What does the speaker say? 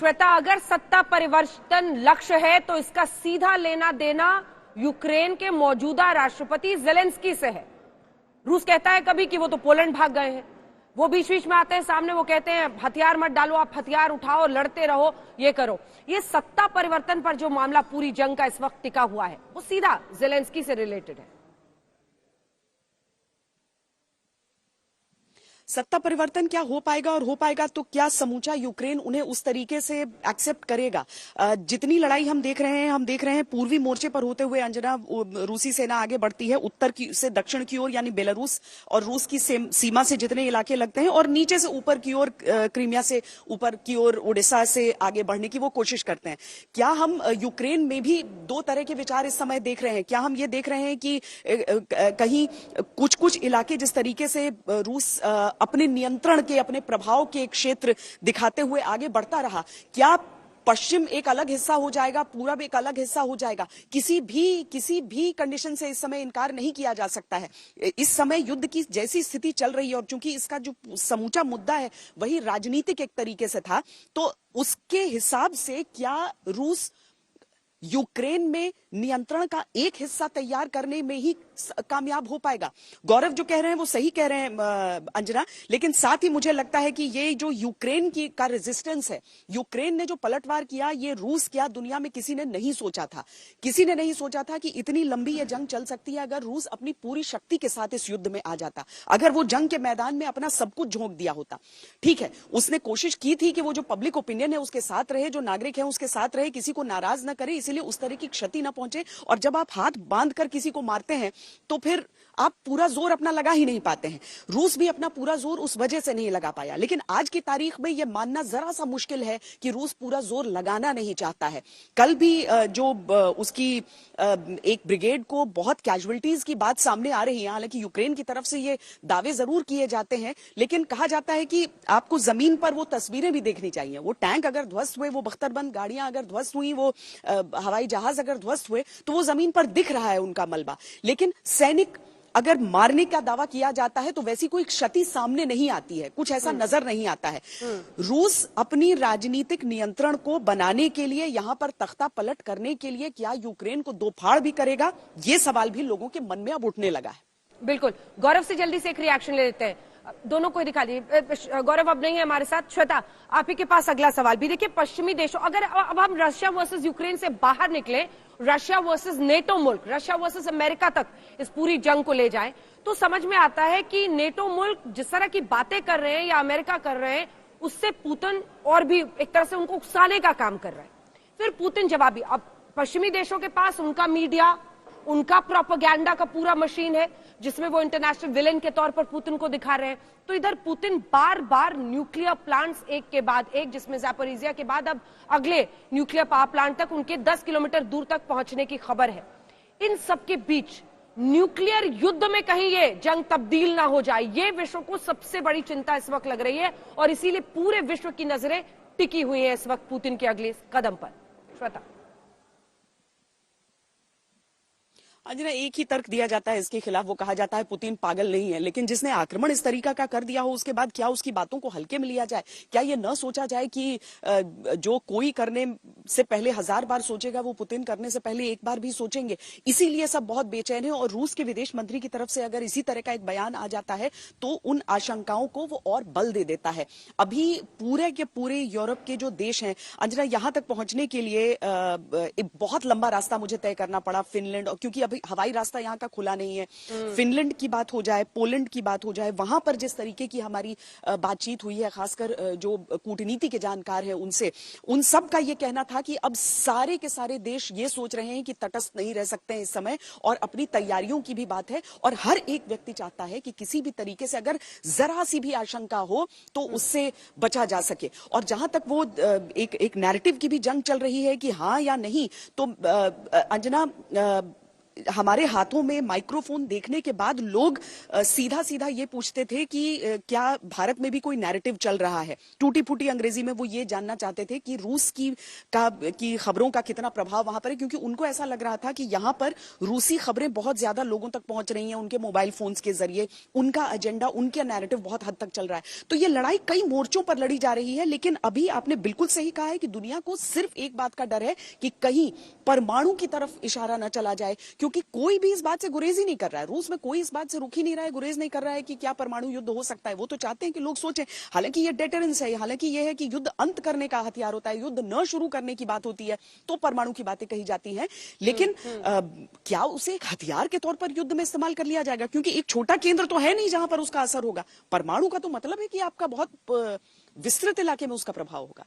श्वेता, अगर सत्ता परिवर्तन लक्ष्य है तो इसका सीधा लेना देना यूक्रेन के मौजूदा राष्ट्रपति जेलेंस्की से है। रूस कहता है कभी कि वो तो पोलैंड भाग गए हैं, वो बीच बीच में आते हैं सामने, वो कहते हैं हथियार मत डालो, आप हथियार उठाओ, लड़ते रहो, ये करो। ये सत्ता परिवर्तन पर जो मामला पूरी जंग का इस वक्त टिका हुआ है वो सीधा जेलेंस्की से रिलेटेड है। सत्ता परिवर्तन क्या हो पाएगा, और हो पाएगा तो क्या समूचा यूक्रेन उन्हें उस तरीके से एक्सेप्ट करेगा? जितनी लड़ाई हम देख रहे हैं पूर्वी मोर्चे पर होते हुए अंजना, रूसी सेना आगे बढ़ती है उत्तर की से दक्षिण की ओर, यानी बेलारूस और रूस की सीमा से जितने इलाके लगते हैं, और नीचे से ऊपर की ओर क्रीमिया से ऊपर की ओर ओडिशा से आगे बढ़ने की वो कोशिश करते हैं। क्या हम यूक्रेन में भी दो तरह के विचार इस समय देख रहे हैं? क्या हम ये देख रहे हैं कि कहीं कुछ कुछ इलाके जिस तरीके से रूस अपने नियंत्रण के, अपने प्रभाव के क्षेत्र दिखाते हुए आगे बढ़ता रहा, क्या पश्चिम एक अलग हिस्सा हो जाएगा, पूरब एक अलग हिस्सा हो जाएगा? किसी भी कंडीशन से इस समय इनकार नहीं किया जा सकता है। इस समय युद्ध की जैसी स्थिति चल रही है, और चूंकि इसका जो समूचा मुद्दा है वही राजनीतिक एक तरीके से था, तो उसके हिसाब से क्या रूस यूक्रेन में नियंत्रण का एक हिस्सा तैयार करने में ही कामयाब हो पाएगा? गौरव जो कह रहे हैं वो सही कह रहे हैं अंजना, लेकिन साथ ही मुझे लगता है कि ये जो यूक्रेन की का रेजिस्टेंस है, यूक्रेन ने जो पलटवार किया, ये रूस क्या दुनिया में किसी ने नहीं सोचा था। किसी ने नहीं सोचा था कि इतनी लंबी ये जंग चल सकती है अगर रूस अपनी पूरी शक्ति के साथ इस युद्ध में आ जाता, अगर वो जंग के मैदान में अपना सब कुछ झोंक दिया होता। ठीक है, उसने कोशिश की थी कि वो जो पब्लिक ओपिनियन है उसके साथ रहे, जो नागरिक है उसके साथ रहे, किसी को नाराज न करे, इसीलिए उस तरह की क्षति न पहुंचे। और जब आप हाथ बांध कर किसी को मारते हैं तो फिर आप पूरा जोर अपना लगा ही नहीं पाते हैं। रूस भी अपना पूरा जोर उस वजह से नहीं लगा पाया। लेकिन आज की तारीख में यह मानना जरा सा मुश्किल है कि रूस पूरा जोर लगाना नहीं चाहता है। कल भी जो उसकी एक ब्रिगेड को बहुत कैजुअलिटीज की बात सामने आ रही है, हालांकि यूक्रेन की तरफ से ये दावे जरूर किए जाते हैं, लेकिन कहा जाता है कि आपको जमीन पर वो तस्वीरें भी देखनी चाहिए। वो टैंक अगर ध्वस्त हुए, वो बख्तरबंद गाड़ियां अगर ध्वस्त हुई, वो हवाई जहाज अगर ध्वस्त हुए, तो वो जमीन पर दिख रहा है उनका मलबा। लेकिन सैनिक अगर मारने का दावा किया जाता है तो वैसी कोई क्षति सामने नहीं आती है, कुछ ऐसा नजर नहीं आता है। रूस अपनी राजनीतिक नियंत्रण को बनाने के लिए, यहां पर तख्ता पलट करने के लिए क्या यूक्रेन को दो फाड़ भी करेगा, ये सवाल भी लोगों के मन में अब उठने लगा है। बिल्कुल, गौरव से जल्दी से एक रिएक्शन ले लेते हैं, दोनों को दिखा दीजिए। गौरव अब नहीं है हमारे साथ, श्वेता आप ही के पास अगला सवाल भी। देखिए पश्चिमी देशों, अगर अब हम रशिया वर्सेस यूक्रेन से बाहर निकले, रशिया वर्सेस नेटो मुल्क, रशिया वर्सेस अमेरिका तक इस पूरी जंग को ले जाएं, तो समझ में आता है कि नेटो मुल्क जिस तरह की बातें कर रहे हैं या अमेरिका कर रहे हैं, उससे पुतिन और भी एक तरह से उनको उकसाने का काम कर रहा है। फिर पुतिन जवाबी, अब पश्चिमी देशों के पास उनका मीडिया, उनका प्रोपेगेंडा का पूरा मशीन है जिसमें वो इंटरनेशनल विलेन के तौर पर पुतिन को दिखा रहे हैं। तो इधर पुतिन बार बार न्यूक्लियर प्लांट्स एक के बाद एक, जिसमें ज़ैपोरिज़िया के बाद अब अगले न्यूक्लियर पावर प्लांट तक उनके 10 किलोमीटर दूर तक पहुंचने की खबर है। इन सबके बीच न्यूक्लियर युद्ध में कहीं ये जंग तब्दील ना हो जाए, ये विश्व को सबसे बड़ी चिंता इस वक्त लग रही है, और इसीलिए पूरे विश्व की नजरें टिकी हुई हैं इस वक्त पुतिन के अगले कदम पर। श्वेता, अंजना, एक ही तर्क दिया जाता है इसके खिलाफ, वो कहा जाता है पुतिन पागल नहीं है। लेकिन जिसने आक्रमण इस तरीका का कर दिया हो, उसके बाद क्या उसकी बातों को हल्के में लिया जाए? क्या ये न सोचा जाए कि जो कोई करने से पहले 1000 बार सोचेगा, वो पुतिन करने से पहले एक बार भी सोचेंगे? इसीलिए सब बहुत बेचैन है। और रूस के विदेश मंत्री की तरफ से अगर इसी तरह का एक बयान आ जाता है तो उन आशंकाओं को वो और बल दे देता है। अभी पूरे के पूरे यूरोप के जो देश हैं अंजना, यहां तक पहुंचने के लिए एक बहुत लंबा रास्ता मुझे तय करना पड़ा। फिनलैंड, क्योंकि अभी हवाई रास्ता यहाँ का खुला नहीं है। फिनलैंड की बात हो जाए, पोलैंड की बात हो जाए, वहां पर जिस तरीके की हमारी बातचीत हुई है, खासकर जो कूटनीति के जानकार हैं उनसे, उन सब का ये कहना था कि अब सारे के सारे देश ये सोच रहे हैं कि तटस्थ नहीं रह सकते हैं इस समय, और अपनी तैयारियों की भी बात है। और हर एक व्यक्ति चाहता है कि किसी भी तरीके से अगर जरा सी भी आशंका हो तो उससे बचा जा सके। और जहां तक वो एक नैरेटिव की भी जंग चल रही है कि हाँ या नहीं, तो अंजना, हमारे हाथों में माइक्रोफोन देखने के बाद लोग सीधा सीधा ये पूछते थे कि क्या भारत में भी कोई नैरेटिव चल रहा है। टूटी फूटी अंग्रेजी में वो ये जानना चाहते थे कि रूस की खबरों का कितना प्रभाव वहां पर है, क्योंकि उनको ऐसा लग रहा था कि यहाँ पर रूसी खबरें बहुत ज्यादा लोगों तक पहुंच रही हैं उनके मोबाइल फोन्स के जरिए, उनका एजेंडा, उनका नैरेटिव बहुत हद तक चल रहा है। तो ये लड़ाई कई मोर्चों पर लड़ी जा रही है, लेकिन अभी आपने बिल्कुल सही कहा है कि दुनिया को सिर्फ एक बात का डर है कि कहीं परमाणु की तरफ इशारा न चला जाए, क्योंकि कोई भी इस बात से गुरेज ही नहीं कर रहा है। रूस में कोई इस बात से रुक ही नहीं रहा है, गुरेज नहीं कर रहा है कि क्या परमाणु युद्ध हो सकता है। वो तो चाहते हैं कि लोग सोचें, हालांकि ये डेटरेंस है, हालांकि ये है कि युद्ध अंत करने का हथियार होता है, युद्ध न शुरू करने की बात होती है तो परमाणु की बातें कही जाती हैं, लेकिन क्या उसे एक हथियार के तौर पर युद्ध में इस्तेमाल कर लिया जाएगा? क्योंकि एक छोटा केंद्र तो है नहीं जहां पर उसका असर होगा। परमाणु का तो मतलब है कि आपका बहुत विस्तृत इलाके में उसका प्रभाव होगा।